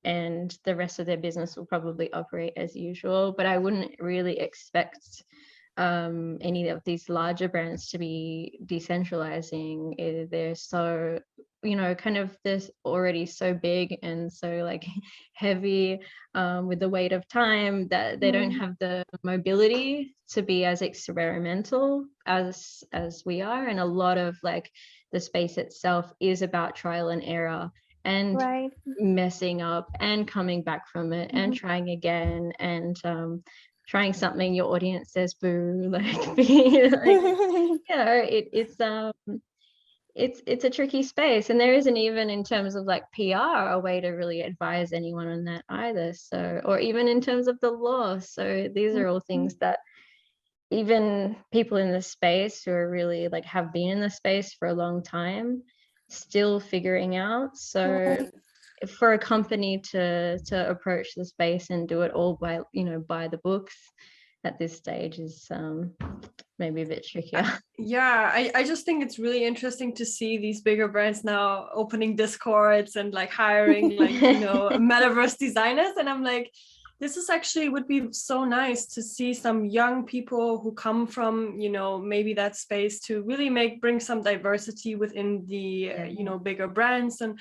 and the rest of their business will probably operate as usual. But I wouldn't really expect any of these larger brands to be decentralizing. They're so, kind of this already so big and so like heavy with the weight of time that they don't have the mobility to be as experimental as we are. And a lot of like the space itself is about trial and error and messing up and coming back from it and trying again and trying something your audience says boo, it's a tricky space, and there isn't even in terms of like PR a way to really advise anyone on that either, so, or even in terms of the law. So these are all things that even people in the space who are really like have been in the space for a long time still figuring out. So for a company to approach the space and do it all by the books at this stage is maybe a bit trickier. I just think it's really interesting to see these bigger brands now opening Discords and like hiring like metaverse designers, and I'm like, this is actually would be so nice to see some young people who come from maybe that space to really bring some diversity within the bigger brands. And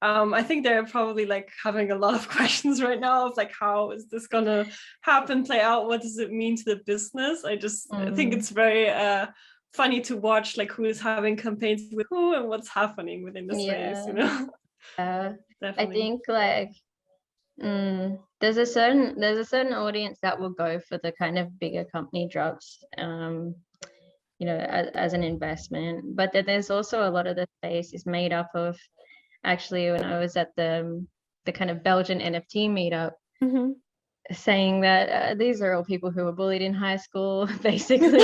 I think they're probably like having a lot of questions right now of like, how is this gonna happen, play out? What does it mean to the business? I think it's very funny to watch like who is having campaigns with who and what's happening within the space. I think like there's a certain audience that will go for the kind of bigger company drops as an investment, but then there's also a lot of the space is made up of, actually when I was at the kind of Belgian NFT meetup, saying that these are all people who were bullied in high school basically.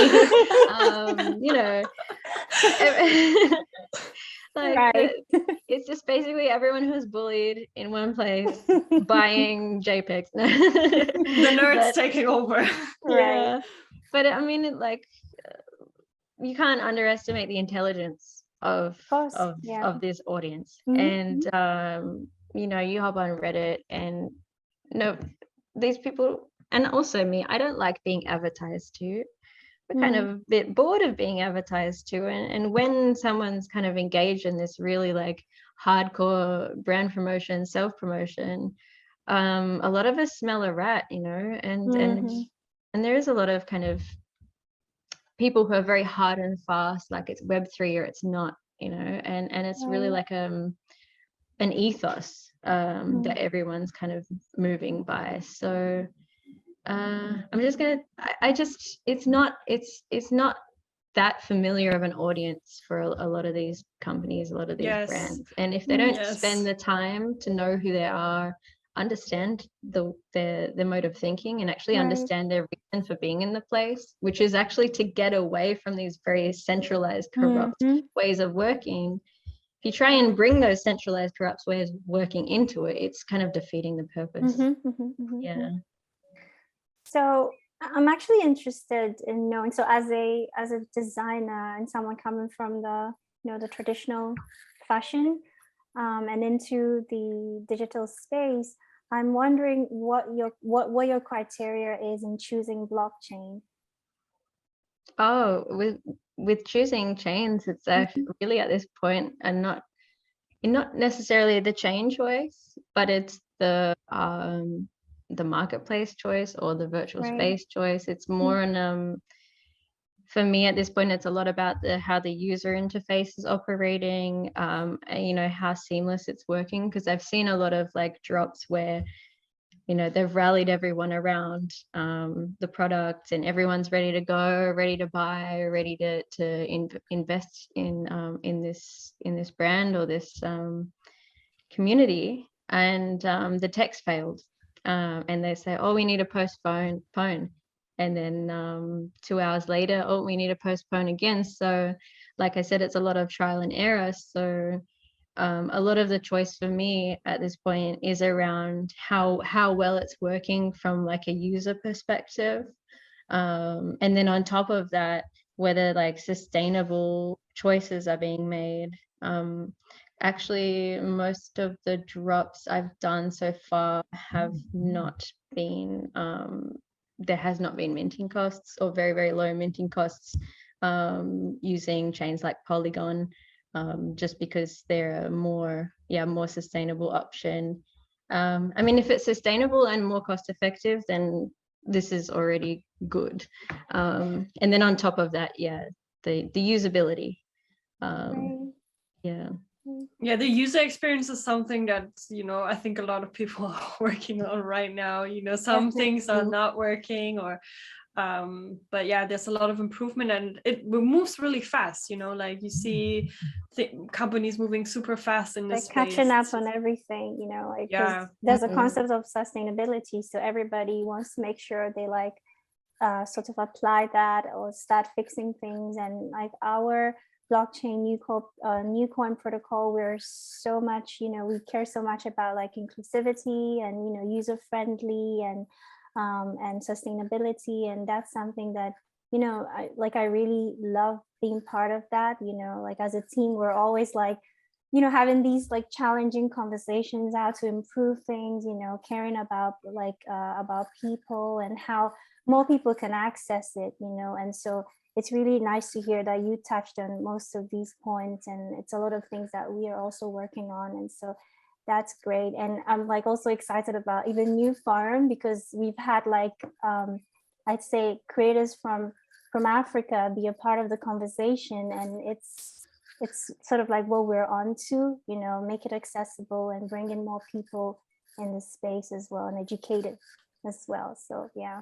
It's just basically everyone who's bullied in one place buying JPEGs. The nerds taking over. But I mean, you can't underestimate the intelligence of this audience. And you hop on Reddit and these people, and also me, I don't like being advertised to. We're kind of a bit bored of being advertised to, and when someone's kind of engaged in this really like hardcore brand promotion, self-promotion, a lot of us smell a rat, and there is a lot of kind of people who are very hard and fast, like it's Web3 or it's not, you know, and it's really like an ethos that everyone's kind of moving by. So I'm just gonna it's not that familiar of an audience for a lot of these companies, a lot of these brands, and if they don't spend the time to know who they are, understand their mode of thinking, and actually understand their reason for being in the place, which is actually to get away from these very centralized, corrupt ways of working. If you try and bring those centralized, corrupt ways of working into it, it's kind of defeating the purpose. So I'm actually interested in knowing, so as a designer and someone coming from the, you know, the traditional fashion and into the digital space, I'm wondering what your criteria is in choosing blockchain. Oh, with choosing chains, it's actually really at this point, and not necessarily the chain choice, but it's the marketplace choice or the virtual space choice. It's more for me at this point, it's a lot about how the user interface is operating, and, you know, how seamless it's working, because I've seen a lot of like drops where, you know, they've rallied everyone around the product, and everyone's ready to go, ready to buy, ready to invest in this brand or this community, and the text failed, and they say, oh, we need to postpone, and then 2 hours later, oh, we need to postpone again. So like I said, it's a lot of trial and error. So a lot of the choice for me at this point is around how well it's working from like a user perspective, and then on top of that, whether like sustainable choices are being made. Actually, most of the drops I've done so far have not been there has not been minting costs, or very, very low minting costs, using chains like Polygon, just because they're a more sustainable option. I mean, if it's sustainable and more cost effective, then this is already good. And then on top of that, the usability. The user experience is something that, you know, I think a lot of people are working on right now. You know, some things are not working, or but yeah, there's a lot of improvement, and it moves really fast, you know, like you see companies moving super fast in this space, catching up on everything, you know, like there's a concept of sustainability, so everybody wants to make sure they like sort of apply that or start fixing things. And like our blockchain Newcoin protocol, we're so much, you know, we care so much about like inclusivity and, you know, user friendly and sustainability, and that's something that, you know, I really love being part of that. You know, like as a team, we're always like, you know, having these like challenging conversations, how to improve things, you know, caring about like about people and how more people can access it, you know. And so it's really nice to hear that you touched on most of these points, and it's a lot of things that we are also working on, and so that's great. And I'm like also excited about even NewForum, because we've had like I'd say creators from Africa be a part of the conversation, and it's sort of like what we're on to, you know, make it accessible and bring in more people in the space as well, and educated as well. So yeah.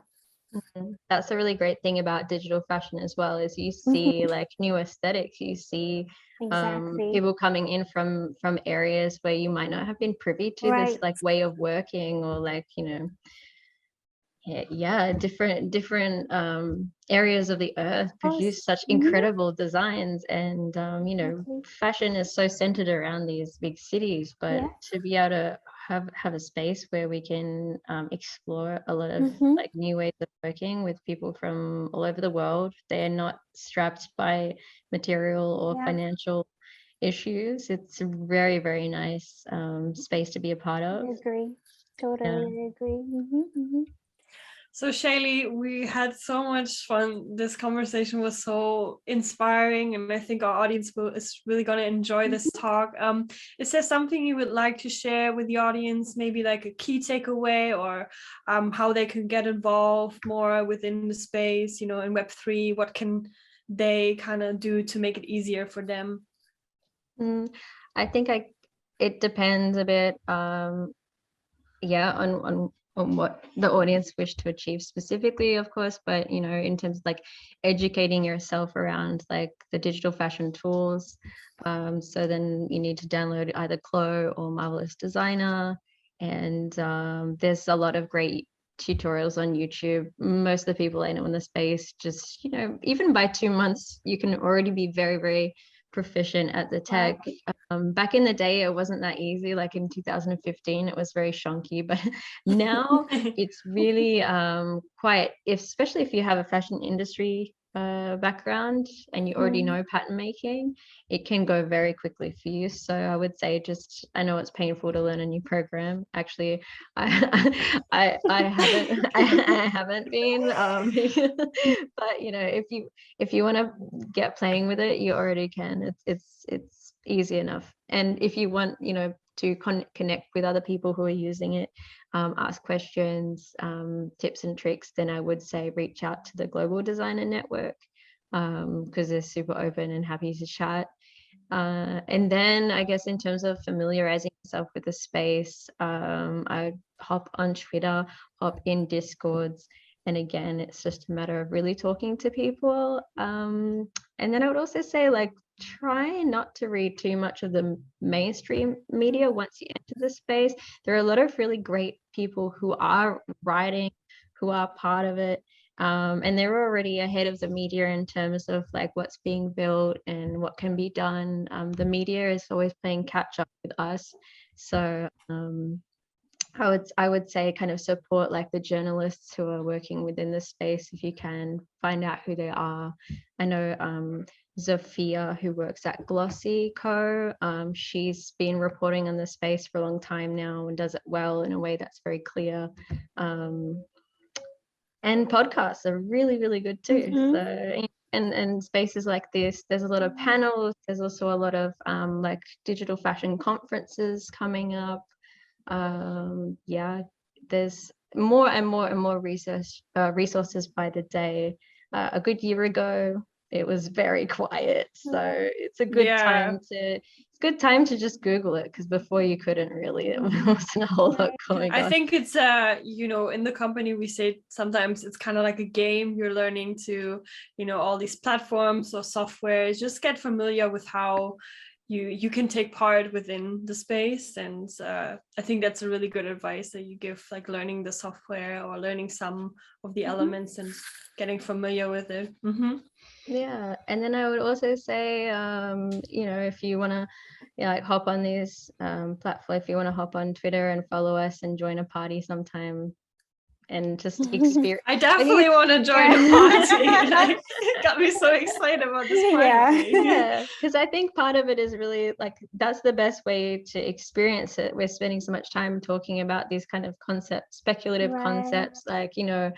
That's a really great thing about digital fashion as well, is you see like new aesthetics, you see people coming in from areas where you might not have been privy to this like way of working, or like, you know, different areas of the earth produce such incredible designs. And you know, fashion is so centered around these big cities, but to be able to have a space where we can explore a lot of like new ways of working with people from all over the world. They're not strapped by material or financial issues. It's a very, very nice space to be a part of. I agree. Totally agree. So Shayli, we had so much fun. This conversation was so inspiring, and I think our audience is really going to enjoy this talk. Is there something you would like to share with the audience, maybe like a key takeaway, or how they can get involved more within the space, you know, in Web3? What can they kind of do to make it easier for them? I think it depends a bit, yeah, on what the audience wish to achieve specifically, of course, but you know, in terms of like educating yourself around like the digital fashion tools, so then you need to download either Clo or Marvelous Designer, and there's a lot of great tutorials on YouTube. Most of the people I know in the space, just, you know, even by 2 months you can already be very, very proficient at the tech. Back in the day it wasn't that easy, like in 2015 it was very shonky, but now it's really quite, especially if you have a fashion industry background and you already know pattern making, it can go very quickly for you. So I would say, just, I know it's painful to learn a new program. Actually, I haven't been, but you know, if you want to get playing with it, you already can. It's easy enough. And if you want, you know, to connect with other people who are using it, ask questions, tips and tricks, then I would say reach out to the Global Designer Network, because they're super open and happy to chat. And then I guess in terms of familiarizing yourself with the space, I'd hop on Twitter, hop in Discords, and again, it's just a matter of really talking to people. And then I would also say, like, try not to read too much of the mainstream media once you enter the space. There are a lot of really great people who are writing, who are part of it, and they're already ahead of the media in terms of like what's being built and what can be done. The media is always playing catch up with us, so I would say kind of support like the journalists who are working within the space if you can. Find out who they are. I know Zofia, who works at Glossy Co. She's been reporting on the space for a long time now and does it well in a way that's very clear. And podcasts are really, really good too. So and spaces like this, there's a lot of panels. There's also a lot of like digital fashion conferences coming up. Yeah, there's more and more and more resources by the day. A good year ago it was very quiet, so it's a good time to just Google it, because before you couldn't really, there wasn't a whole lot going on. I think it's you know, in the company we say sometimes it's kind of like a game. You're learning to, you know, all these platforms or software, just get familiar with how you can take part within the space. And I think that's a really good advice that you give, like learning the software or learning some of the elements and getting familiar with it. Yeah, and then I would also say, you know, if you want to, like, hop on this platform, if you want to hop on Twitter and follow us and join a party sometime and just experience. I definitely want to join a party. Like, it got me so excited about this party. Yeah, because I think part of it is really like, that's the best way to experience it. We're spending so much time talking about these kind of concepts, speculative concepts, like, you know,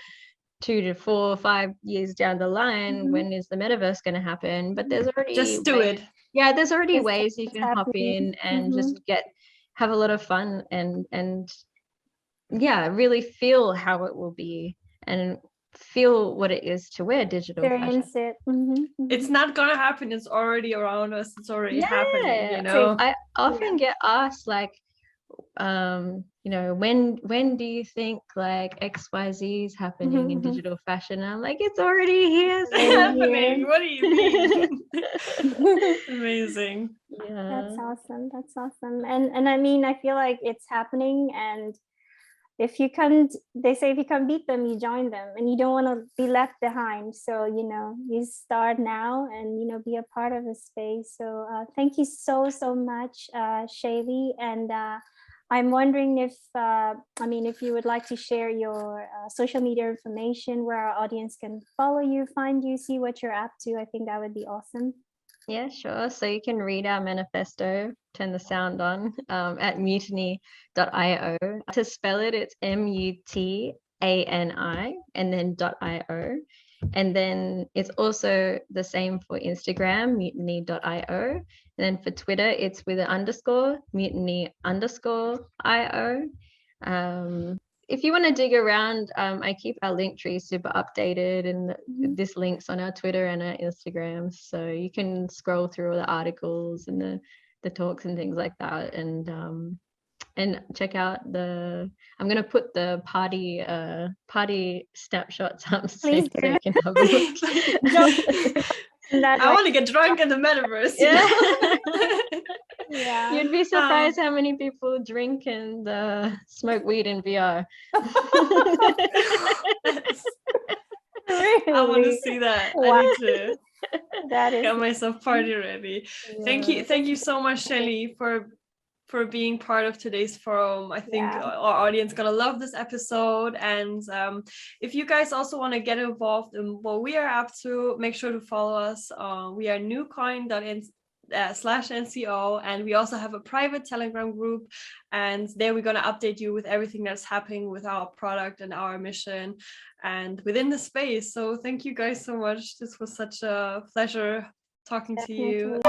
2 to 4 or 5 years down the line, when is the metaverse going to happen? But there's already just do it. Yeah, there's already ways you can hop in and just have a lot of fun and yeah, really feel how it will be and feel what it is to wear digital fashion. It's not gonna happen. It's already around us. It's already happening, you know. I often get asked, like, you know, when do you think like XYZ is happening in digital fashion? I'm like, it's already here. It's happening. What do you mean? Amazing. Yeah, that's awesome. And I mean, I feel like it's happening, and if you can't, they say if you can't beat them, you join them, and you don't want to be left behind. So, you know, you start now and, you know, be a part of the space. So thank you so much, Shayli. And I'm wondering if, I mean, if you would like to share your social media information where our audience can follow you, find you, see what you're up to. I think that would be awesome. Yeah, sure. So you can read our manifesto, turn the sound on, at mutani.io. To spell it, it's MUTANI and then .io. And then it's also the same for Instagram, mutani.io. And then for Twitter, it's with an underscore, mutani_io. if you want to dig around, I keep our link tree super updated, and this links on our Twitter and our Instagram, so you can scroll through all the articles and the talks and things like that, and check out I'm going to put the party snapshots up soon so you can have a look. I want to get drunk in the metaverse. Yeah. Yeah. You'd be surprised how many people drink and smoke weed in VR. Really? I want to see that. Wow. I need to That is get myself party ready. Yeah. Thank you so much, Shayli, for being part of today's forum. I think our audience gonna love this episode, and if you guys also want to get involved in what we are up to, make sure to follow us. We are newcoin.in/NCO, and we also have a private Telegram group, and there we're gonna update you with everything that's happening with our product and our mission and within the space. So thank you guys so much. This was such a pleasure talking to you.